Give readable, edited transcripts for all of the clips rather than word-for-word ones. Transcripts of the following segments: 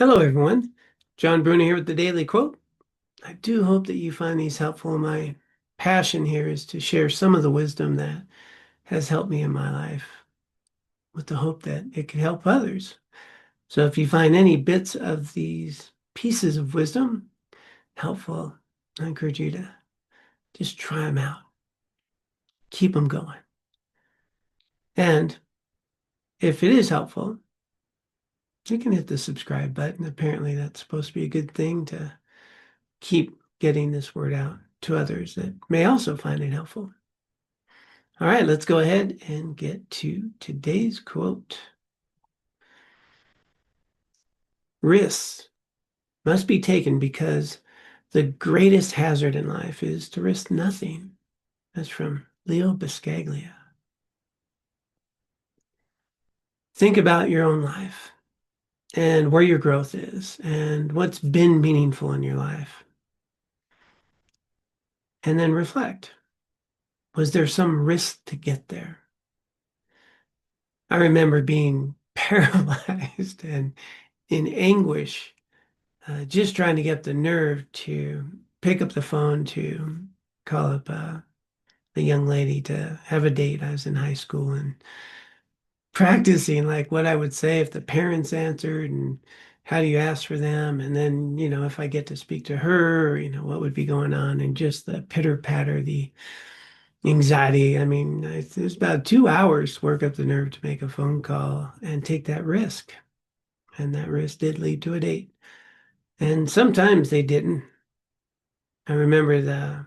Hello, everyone. John Bruna here with the Daily Quote. I do hope that you find these helpful. My passion here is to share some of the wisdom that has helped me in my life with the hope that it could help others. So if you find any bits of these pieces of wisdom helpful, I encourage you to just try them out, keep them going. And if it is helpful, you can hit the subscribe button. Apparently, that's supposed to be a good thing to keep getting this word out to others that may also find it helpful. All right, let's go ahead and get to today's quote. Risks must be taken because the greatest hazard in life is to risk nothing. That's from Leo Buscaglia. Think about your own life and where your growth is and what's been meaningful in your life. And then reflect. Was there some risk to get there? I remember being paralyzed and in anguish, just trying to get the nerve to pick up the phone to call up a young lady to have a date. I was in high school and practicing like what I would say if the parents answered and how do you ask for them? And then, if I get to speak to her, what would be going on and just the pitter patter, the anxiety. I mean, it was about 2 hours to work up the nerve to make a phone call and take that risk. And that risk did lead to a date. And sometimes they didn't. I remember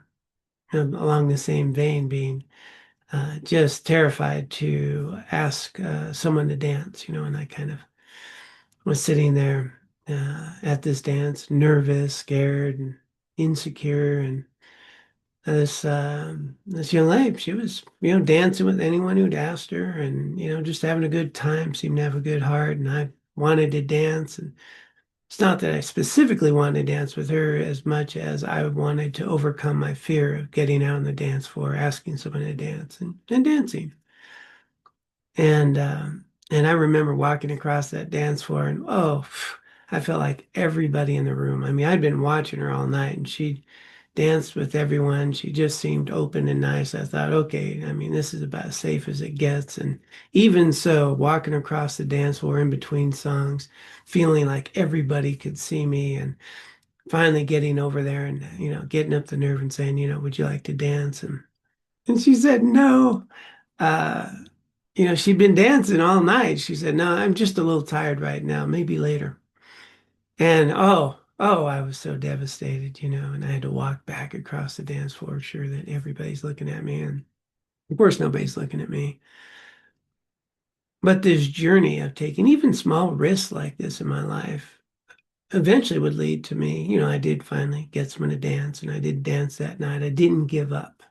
along the same vein being just terrified to ask someone to dance, and I kind of was sitting there at this dance, nervous, scared, and insecure, and this young lady, she was, dancing with anyone who'd asked her, and just having a good time, seemed to have a good heart, and I wanted to dance, and it's not that I specifically wanted to dance with her as much as I wanted to overcome my fear of getting out on the dance floor, asking someone to dance and dancing. And and I remember walking across that dance floor and I felt like everybody in the room. I mean, I'd been watching her all night and she danced with everyone. She just seemed open and nice. I thought, okay, I mean, this is about as safe as it gets. And even so, walking across the dance floor in between songs, feeling like everybody could see me and finally getting over there and, getting up the nerve and saying, would you like to dance? And she said, no. Uh, she'd been dancing all night. She said, no, I'm just a little tired right now, maybe later. And I was so devastated, and I had to walk back across the dance floor, sure that everybody's looking at me. And of course, nobody's looking at me. But this journey of taking even small risks like this in my life eventually would lead to me, I did finally get someone to dance and I did dance that night. I didn't give up.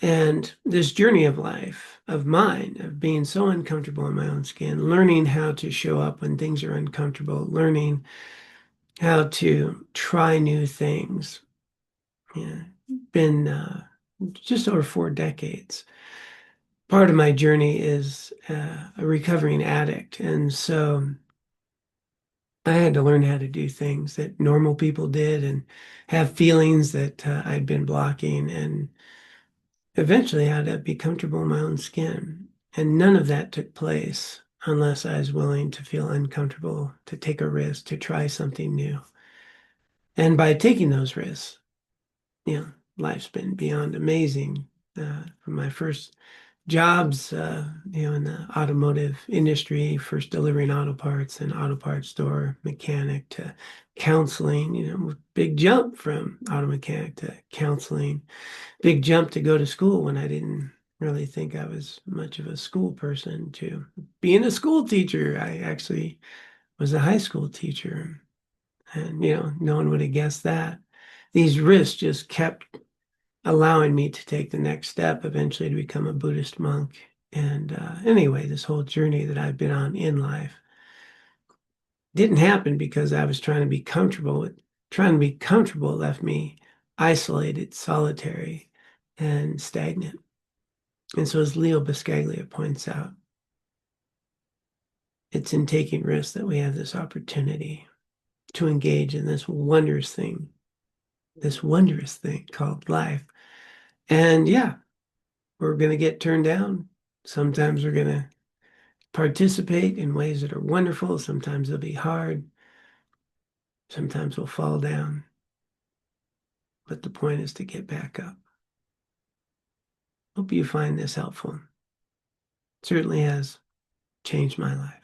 And this journey of life, of mine, of being so uncomfortable in my own skin, learning how to show up when things are uncomfortable, learning how to try new things. Yeah, been just over 4 decades. Part of my journey is a recovering addict. And so I had to learn how to do things that normal people did and have feelings that I'd been blocking. And eventually I had to be comfortable in my own skin. And none of that took place unless I was willing to feel uncomfortable, to take a risk, to try something new. And by taking those risks, life's been beyond amazing. From my first jobs, in the automotive industry, first delivering auto parts and auto parts store mechanic to counseling, big jump from auto mechanic to counseling, big jump to go to school when I didn't really think I was much of a school person to being a school teacher. I actually was a high school teacher. And, no one would have guessed that. These risks just kept allowing me to take the next step, eventually to become a Buddhist monk. And anyway, this whole journey that I've been on in life didn't happen because I was trying to be comfortable. Trying to be comfortable left me isolated, solitary, and stagnant. And so, as Leo Buscaglia points out, It's in taking risks that we have this opportunity to engage in this wondrous thing called life. And yeah, we're going to get turned down. Sometimes we're going to participate in ways that are wonderful. Sometimes they'll be hard. Sometimes we'll fall down. But the point is to get back up. Hope you find this helpful. Certainly has changed my life.